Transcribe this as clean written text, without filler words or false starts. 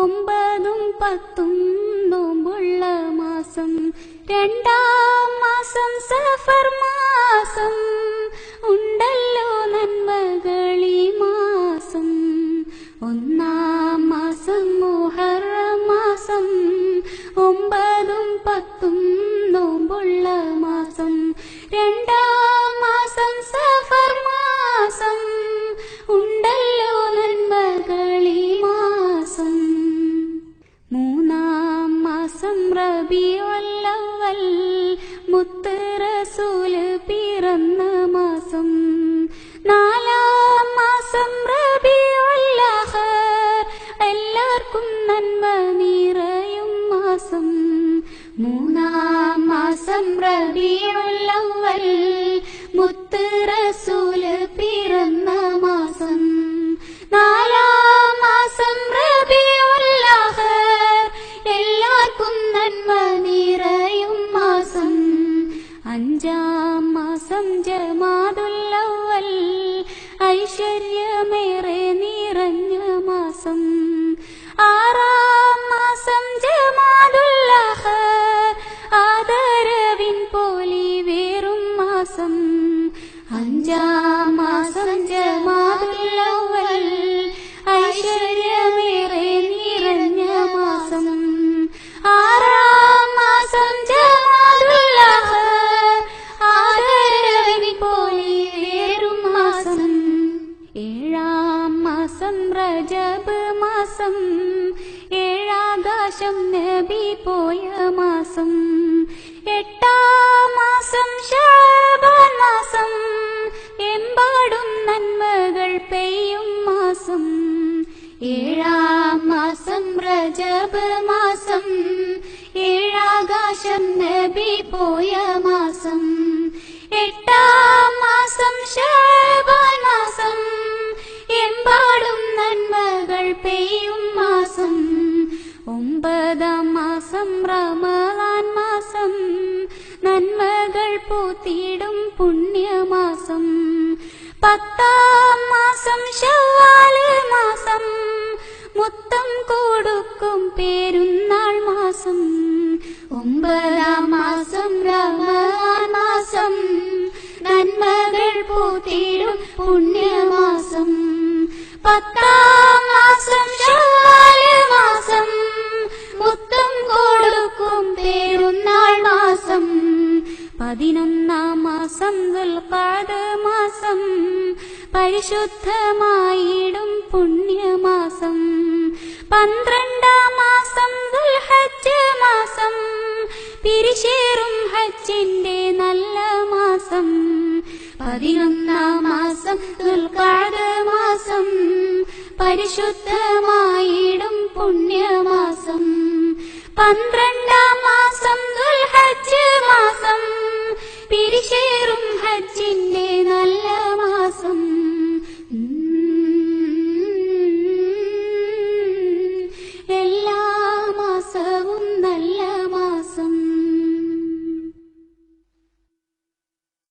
ഒമ്പതും പത്തും നോമ്പുള്ള മാസം, രണ്ടാം മാസം സഫർ മാസം, ഉണ്ടല്ലോ നന്മകളീ മാസം. ഒന്നാം മാസം മുഹറം മാസം, ഒമ്പതും പത്തും നോമ്പുള്ള മാസം, രണ്ടാം മാസം സഫർ മാസം, ഉണ്ടല്ലോ നന്മകളീ മാസം. മൂന്നാം മാസം റബീഉൽ അവ്വൽ, മുത്ത് റസൂല് പിറന്ന മാസം. നാലാം മാസം റബീഉൽ ആഖിർ, എല്ലാവർക്കും നന്മ നിറയും മാസം. മൂന്നാം മാസം റബീഉൽ അവ്വൽ, മുത്ത് റസൂല് പിറന്ന മാസം. നാലാം മാസം റബീഉൽ ആഖിർ, എല്ലാവർക്കും നന്മ നിറയും മാസം. അഞ്ചാം മാസം ജമാദുൽ അവ്വൽ, ഐശ്വര്യമേറെ നിറഞ്ഞ മാസം. ആറാം മാസം ജമാദുൽ ആഖിർ, ആദരവിൻ പൊലിവേറും മാസം. അഞ്ചാം മാസം ജമാദുൽ അവ്വൽ, ഐശ്വര്യമേറെ നിറഞ്ഞ മാസം. ആറാം മാസം ജമാദുൽ ആഖിർ, ആദരവിൻ പൊലിവേറും മാസം. ഏഴാം മാസം റജബ് മാസം, ഏഴാകാശം നബി പോയ മാസം. എട്ടാം മാസം ശഅബാൻ മാസം, എമ്പാടും നന്മകൾ പെയ്യും മാസം. ഏഴാം മാസം റജബ് മാസം, ഏഴാകാശം നബി പോയ മാസം. എട്ടാം മാസം ശഅബാൻ മാസം, എമ്പാടും നന്മകൾ പെയ്യും മാസം. ഒമ്പതാം മാസം റമളാൻ മാസം, നന്മകൾ പൂത്തിടും പുണ്യമാസം. പത്താം മാസം ശവ്വാൽ മാസം, മുത്തം കൊടുക്കും പെരുന്നാൾ മാസം. ഒമ്പതാം മാസം റമളാൻ മാസം, നന്മകൾ പൂത്തിടും പുണ്യമാസം. പത്താം മാസം ശവ്വാൽ മാസം, മുത്തം കൊടുക്കും പെരുന്നാൾ മാസം. പതിനൊന്നാം മാസം ദുൽഖഅദ മാസം, പരിശുദ്ധമായിടും പുണ്യമാസം. പന്ത്രണ്ടാം മാസം ദുൽഹജ്ജ് മാസം, പിരിശേറും ഹജ്ജിന്റെ നല്ല മാസം. പതിനൊന്നാം മാസം ദുൽഖഅദ മാസം, പരിശുദ്ധമായിടും പുണ്യമാസം. പന്ത്രണ്ടാം മാസം ദുൽഹജ്ജ് മാസം, പിരിശേറും ഹജ്ജിന്റെ